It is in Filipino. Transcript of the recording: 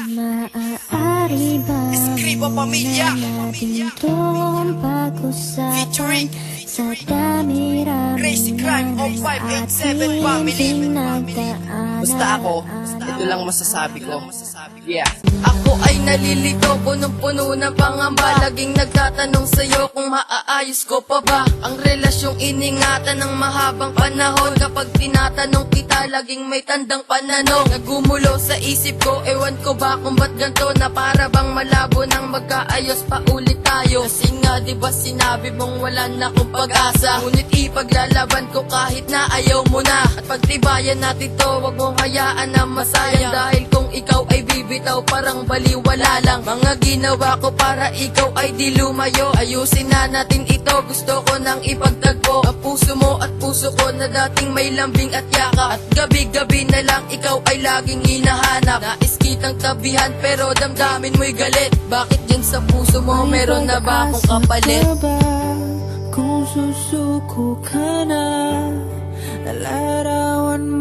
Maaari ba natin itong pag-usapan sa dami-rami ng ating pinagdaanan? Basta ako, ito lang masasabi ko. Ako ay nalilito, punong-puno ng pangamba. Laging nagtatanong sa'yo kung maaayos ko pa ba ang relasyong iningatan ng mahabang panahon. Kapag tinatanong kita, laging may tandang pananong. Nagumulo sa isip ko, ewan ko ba kung ba't ganto, na para bang malabo nang magkaayos pa ulit tayo. Kasi nga diba sinabi mong wala na akong pag-asa, ngunit ipaglalaban ko kahit na ayaw mo na. At pagtibayan natin to, wag mong hayaan na masayang. Dahil kung ikaw ay bibitaw, parang baliwala lang mga ginawa ko para ikaw ay di lumayo. Ayusin na natin ito, gusto ko nang ipagtagpo ang puso mo at puso ko na dating may lambing at yaka. At gabi-gabi na lang ikaw ay laging hinahanap. Nais kitang tabihan pero damdamin mo'y galit. Bakit dyan sa puso mo meron na ba akong kapalit? Kung susuko ka na, nalarawan